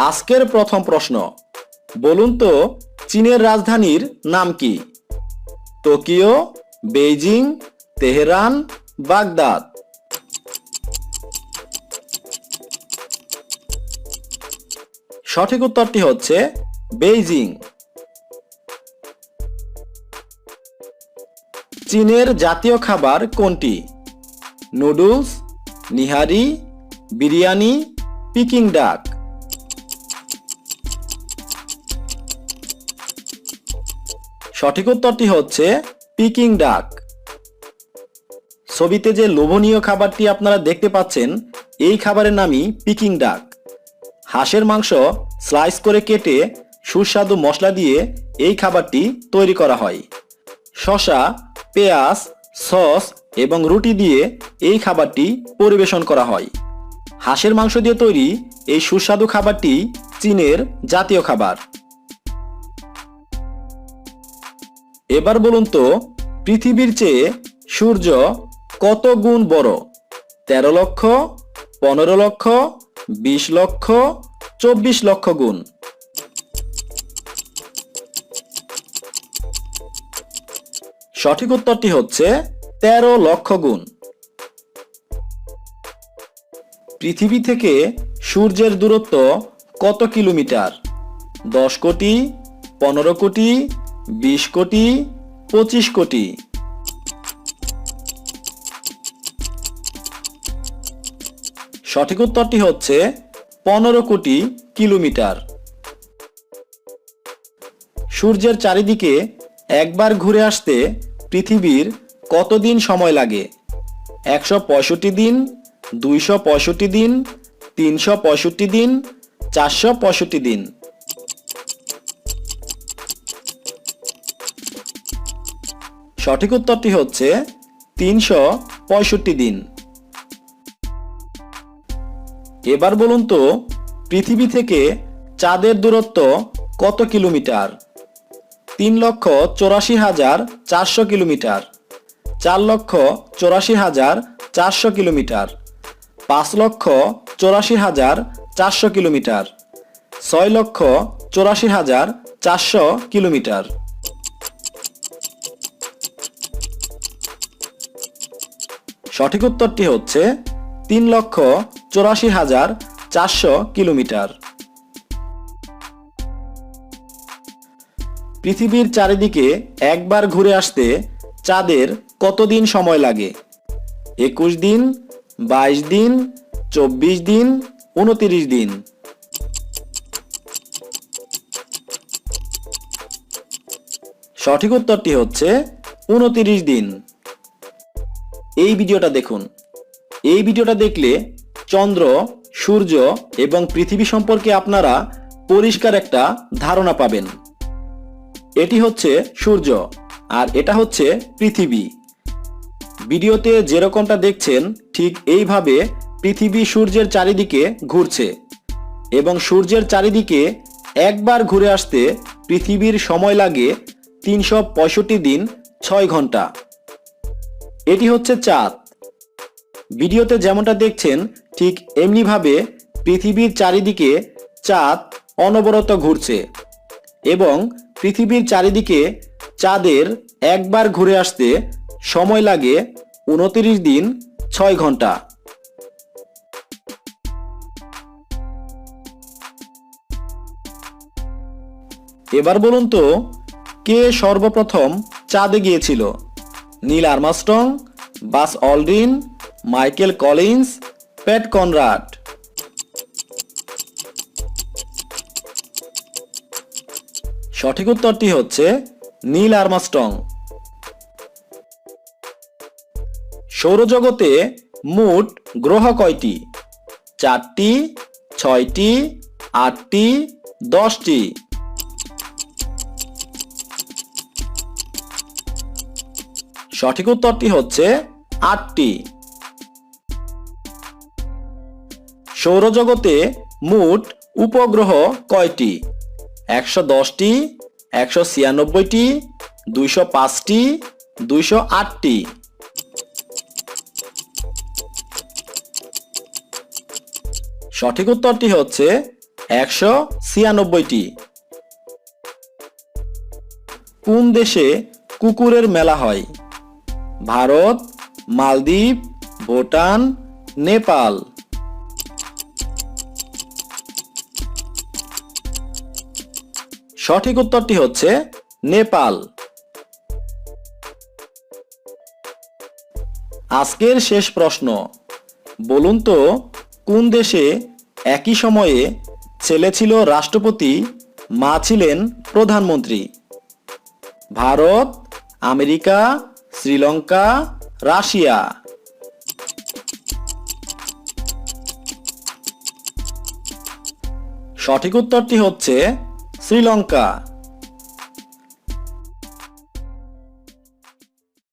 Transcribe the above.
আজকের প্রথম প্রশ্ন, বলুন তো চীনের রাজধানীর নাম কি? Tokyo, Beijing, Tehran, Baghdad. সঠিক উত্তরটি হচ্ছে বেইজিং। চীনের জাতীয় খাবার কোনটি? নুডলস, নিহারি, বিরিয়ানি, পিকিং ডাক। সঠিক উত্তরটি হচ্ছে পিকিং ডাক। ছবিতে যে লোভনীয় খাবারটি আপনারা দেখতে পাচ্ছেন, এই খাবারের নামই পিকিং ডাক। হাঁসের মাংস স্লাইস করে কেটে সুস্বাদু মশলা দিয়ে এই খাবারটি তৈরি করা হয়। শসা, পেঁয়াজ, সস এবং রুটি দিয়ে এই খাবারটি পরিবেশন করা হয়। হাঁসের মাংস দিয়ে তৈরি এই সুস্বাদু খাবারটি চীনের জাতীয় খাবার। এবার বলুন তো পৃথিবীর চেয়ে সূর্য কত গুণ বড়? 13 লক্ষ, 15 লক্ষ, 20 লক্ষ, 24 লক্ষ গুণ। সঠিক উত্তরটি হচ্ছে 13 লক্ষ গুণ। পৃথিবী থেকে সূর্যের দূরত্ব কত কিলোমিটার? 10 কোটি, 15 কোটি, 20 কোটি, 25 কোটি। সঠিক উত্তরটি হচ্ছে 15 কোটি কিলোমিটার। সূর্যের চারিদিকে একবার ঘুরে আসতে পৃথিবীর কতদিন সময় লাগে? 165 দিন, 265 দিন, 365 দিন, 465 দিন। সঠিক উত্তরটি হচ্ছে 365 দিন। এবার বলুন তো পৃথিবী থেকে চাঁদের দূরত্ব কত kilometre? 3,84,400 kilometre, 4,84,400 kilometre, 5,84,400 kilometre, 6,84,400 kilometre. সঠিক উত্তরটি হচ্ছে 3,84,400 কিলোমিটার। পৃথিবীর চারিদিকে একবার ঘুরে আসতে চাঁদের কতদিন সময় লাগে? 21 দিন, 22 দিন, 24 দিন, 29 দিন। সঠিক উত্তরটি হচ্ছে 29 দিন। এই ভিডিওটা দেখুন। এই ভিডিওটা দেখলে চন্দ্র, সূর্য এবং পৃথিবী সম্পর্কে আপনারা পরিষ্কার একটা ধারণা পাবেন। এটি হচ্ছে সূর্য আর এটা হচ্ছে পৃথিবী। ভিডিওতে যেরকমটা দেখছেন ঠিক এইভাবে পৃথিবী সূর্যের চারিদিকে ঘুরছে এবং সূর্যের চারিদিকে একবার ঘুরে আসতে পৃথিবীর সময় লাগে 365 দিন 6 ঘন্টা। এটি হচ্ছে চাঁদ। ভিডিওতে যেমনটা দেখছেন ঠিক এমনিভাবে পৃথিবীর চারিদিকে চাঁদ অনবরত ঘুরছে এবং পৃথিবীর চারিদিকে চাঁদের একবার ঘুরে আসতে সময় লাগে 29 দিন 6 ঘন্টা। এবার বলুন তো কে সর্বপ্রথম চাঁদে গিয়েছিল? নীল আর্মস্ট্রং, বাস অলড্রিন, মাইকেল কলিন্স, প্যাট কনরাড। সঠিক উত্তরটি হচ্ছে নীল আর্মস্ট্রং। সৌরজগতে মোট গ্রহ কয়টি? 4টি, 6টি, 8টি, 10টি। সঠিক উত্তরটি হচ্ছে 8টি। সৌরজগতে মোট উপগ্রহ কয়টি? 110টি, 196টি, 205টি, 208টি। সঠিক উত্তরটি হচ্ছে 196টি। কোন দেশে কুকুরের মেলা হয়? ভারত, মালদ্বীপ, ভুটান, নেপাল। সঠিক উত্তরটি হচ্ছে নেপাল। আজকের শেষ প্রশ্ন, বলুন তো কোন দেশে একই সময়ে ছেলে ছিল রাষ্ট্রপতি, মা ছিলেন প্রধানমন্ত্রী? Bharat, America, Sri Lanka, Russia. সঠিক উত্তরটি হচ্ছে শ্রীলঙ্কা।